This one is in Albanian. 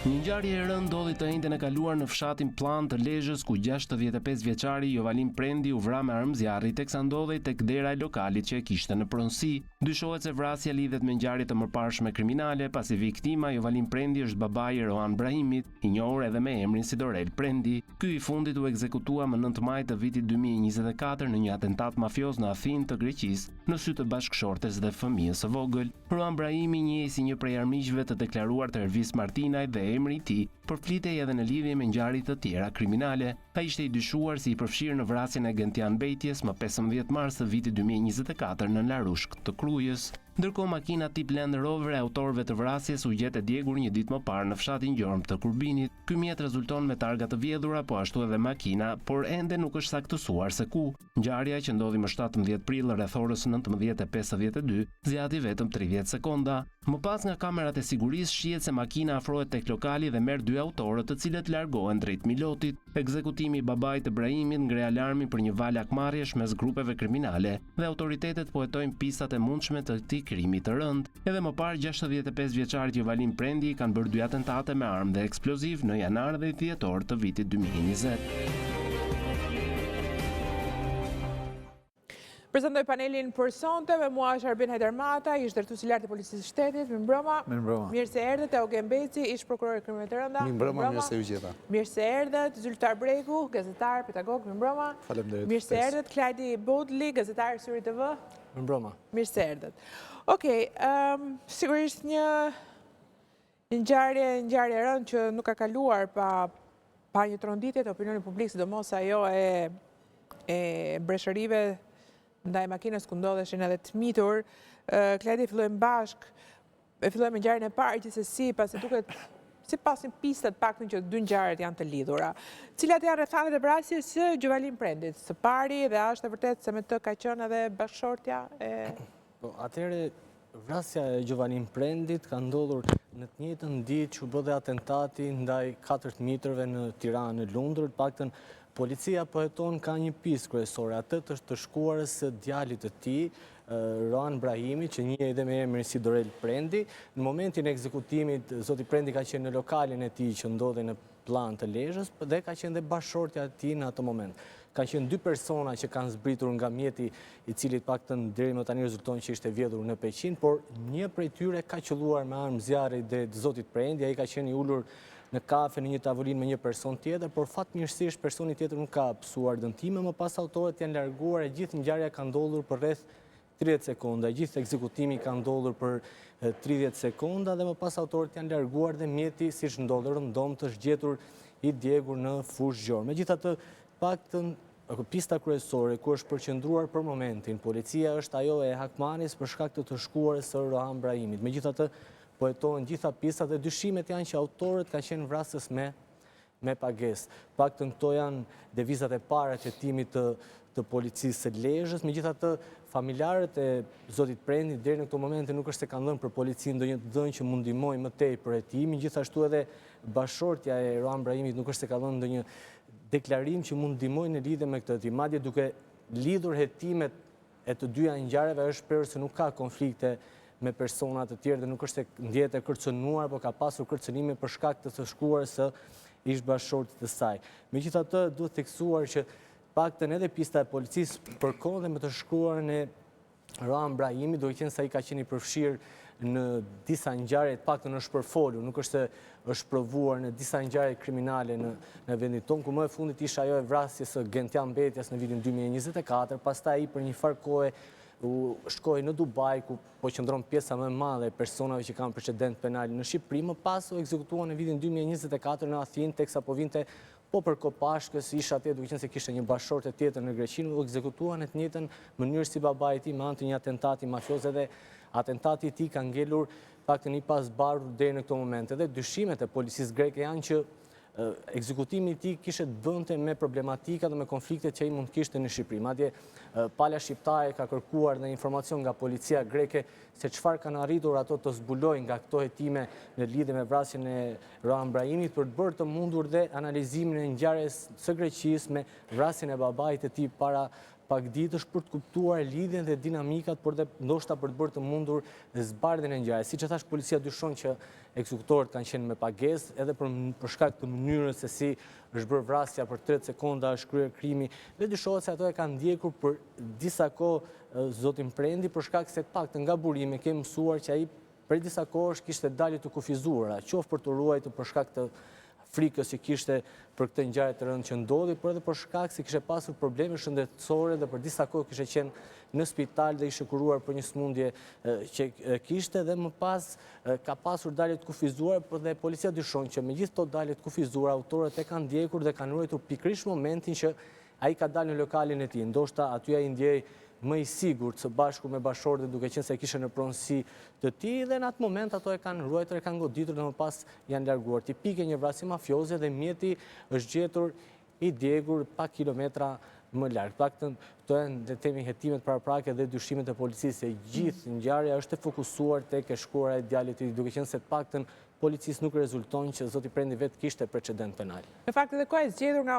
Një ngjarje e rëndë ndodhi të njëjtën e kaluar në fshatin Plan të Lezhës, ku 65 vjeçari Jovalin Prendi u vra me armë zjarri teksa ndodhej tek dera e lokalit që e kishte në pronësi. Dyshohet se vrasja lidhet me ngjarje të mëparshme kriminale, pasi viktima Jovalin Prendi është babai i Rohan Brahimit, i njohur edhe me emrin si Dorel Prendi. Ky i fundit u ekzekutua më 9 maj të vitit 2024 në një atentat mafioz në Athinë të Greqisë, në sy të bashkëshortes dhe fëmijës së vogël. Rohan Brahimi njihej si një prej armiqve të deklaruar të Ervis Martinaj dhe emri i tij përflitej edhe në lidhje me ngjarje të tjera kriminale. Ai ishte i dyshuar si i përfshirë në vrasjen e Gentian Bejtjes më 15 mars të vitit 2024 në Larushk të Krujës. Ndërkohë makina tip Land Rover e autorëve të vrasjes u gjet e djegur një ditë më parë në fshatin Gjorm të Kurbinit. Ky mjet rezulton me targa të vjedhura, po ashtu edhe makina, por ende nuk është saktësuar se ku. Ngjarja që ndodhi më 17 prill rreth orës 19:52 zgjati vetëm 30 sekonda. Më pas nga kamerat e sigurisë shihet se makina afrohet tek lokali dhe merr 2 autorë të cilët largohen drejt Milotit. Ekzekutimi i babait të Brahimit ngre alarmin për një val akmarrjesh mes grupeve kriminale dhe autoritetet po hetojnë pistat e mundshme të këtij krimi të rënd. Edhe më parë 65 vjeçarit Jovalin Prendi kanë bërë 2 atentate me armë dhe eksploziv në janar dhe dhjetor të vitit 2020. Prezantoj panelin për sonte me mua është Arbin Hajdarmata, ish drejtuesi i lartë i Policisë së Shtetit. Mirëmbrëma. Mirëmbrëma. Mirë se erdhët Eugen Beci, ish prokuror i krimeve të rënda. Mirëmbrëma, mirë se u gjeta. Mirë se erdhët Zyltar Breku, gazetar, pedagog. Mirëmbrëma. Faleminderit. Mirë se erdhët Klajdi Bodli, gazetar Syri TV. Mirëmbrëma. Mirë se erdhët. Okej, sigurisht një ngjarje e rëndë që nuk ka kaluar pa një tronditje të opinionit publik, sidomos ajo e breshërive ndaj makinës ku ndodheshin edhe të mitur. Klajdi, fillojmë bashk, fillojmë me ngjarjen e parë gjithsesi, pasi duket sipas një pistat paktën që 2 ngjarjet janë të lidhura. Cilat janë rrethanat e vrasjes së Jovalin Prendit? Së pari, dhe është e vërtetë se me të ka qenë edhe bashkëshortja e... Po, atëherë vrasja e Jovalin Prendit ka ndodhur në të njëjtën ditë që u bë dhe atentati ndaj 4 mitrëve në Tiranë, në Lundër, paktën policia po heton ka një pistë kryesore, atë të shkuarës së djalit të tij, Rohan Brahimi, që njihej edhe me emrin si Dorel Prendi. Në momentin e ekzekutimit, zoti Prendi ka qenë në lokalin e tij që ndodhej në Plan të Lezhës dhe ka qenë dhe bashkëshortja e tij në atë moment. Ka qenë 2 persona që kanë zbritur nga mjeti, i cili paktën deri më tani rezulton që ishte vjedhur në Peqin, por një prej tyre ka qelluar me armë zjarri drejt zotit Prendi, ai ka qenë i ulur në kafe në një tavolinë me një person tjetër, por fatmirësisht personi tjetër nuk ka pësuar dëmtime, më pas autorët janë larguar e gjithë ngjarja ka ndodhur për rreth 30 sekonda, gjithë ekzekutimi ka ndodhur për 30 sekonda dhe më pas autorët janë larguar dhe mjeti siç ndodhi rëndom të zgjetur i djegur në fushë Gjormë. Megjithatë, paktën pista kryesore ku është përqendruar për momentin, policia është ajo e Hakmanis për shkak të shkuarës së Rohan Brahimit. Megjithatë, po hetohen gjitha pistat dhe dyshimet janë që autorët kanë qenë vrasës me pagesë. Paktën këto janë devizat e para të hetimit të policisë së Lezhës. Megjithatë, familjarët e zotit Prendi deri në këtë moment nuk është se kanë dhënë për policinë ndonjë dhënë që mund ndihmojë më tej për hetimin. Gjithashtu edhe bashkëshortja e Rohan Brahimit nuk është se ka dhënë ndonjë deklarim që mund ndihmojë në lidhje me këtë hetim. Madje duke lidhur hetimet e të dyja ngjarjeve është shprehur se nuk ka konflikte me persona të tjerë dhe nuk është se ndjehet e kërcënuar, por ka pasur kërcënime për shkak të shkuarës së ish bashkëshortit të saj. Megjithatë, duhet theksuar që paktën edhe pista e policisë përkon dhe me të shkruarën e Rohan Brahimit, duke qenë se ai ka qenë i përfshirë në disa ngjarje, paktën është përfolur, nuk është se është provuar në disa ngjarje kriminale në vendin tonë, ku më e fundit ishte ajo e vrasjes së Gentian Bejtjes në vitin 2024, pastaj ai për një farë kohe u shkoi në Dubai, ku po qëndron pjesa më e madhe e personave që kanë precedent penal në Shqipëri, më pas u ekzekutuan në vitin 2024 në Athinë, teksa po vinte po për Kopashkës, isha atje duke qenë se kishte një bashkëshorte tjetër në Greqinë, u ekzekutuan në të njëjtën mënyrë si babai i tij me anë të një atentati mafioz, edhe atentati i tij ka ngelur paktën i pasbarur deri në këtë moment. Edhe dyshimet e policisë greke janë që ekzekutimi i tij kishte bënte me problematika dhe me konfliktet që ai mund kishte në Shqipëri. Madje pala shqiptare ka kërkuar dhe informacion nga policia greke se çfarë kanë arritur ato të zbulojnë nga këto hetime në lidhje me vrasjen e Rohan Brahimit për të bërë të mundur dhe analizimin e ngjarjes së Greqisë me vrasjen e babait të tij pak ditësh për të kuptuar lidhjen dhe dinamikat, por dhe ndoshta për të bërë të mundur zbardhjen e ngjarjes. Siç e thash, policia dyshon që ekzekutorët kanë qenë me pagesë, edhe për shkak të mënyrës se si është bërë vrasja për 30 sekonda, është kryer krimi, dhe dyshohet se ato e kanë ndjekur për disa kohë zotin Prendi, për shkak se pak të nga burime kemi mësuar që ai për disa kohësh kishte dalje të kufizuara, qoftë për të ruajtur për shkak të frikës që kishte për këtë ngjarje të rëndë që ndodhi, por edhe për shkak se kishte pasur probleme shëndetësore dhe për disa kohë kishte qenë në spital dhe ishte kuruar për një sëmundje që kishte, dhe më pas ka pasur dalje të kufizuara, por dhe policia dyshon që me gjithë to dalje të kufizuara, autorët e kanë ndjekur dhe kanë ruajtur pikërisht momentin që ai ka dalë në lokalin e tij. Ndoshta aty ai ndjej më i sigurt së bashku me bashkëshortet, duke qenë se kishte në pronësi të tij, dhe në atë moment ato e kanë ruajtur, e kanë goditur dhe më pas janë larguar. Tipike një vrasje mafioze, dhe mjeti është gjetur i djegur pak kilometra më larg. Paktën këto janë le të themi hetimet paraprake dhe dyshimet e policisë se gjithë ngjarja është e fokusuar tek e shkuara e djalit të tij, duke qenë se paktën policisë nuk rezulton që zoti Prendi vetë kishte precedent penal. Në fakt edhe ka e zgjedhur nga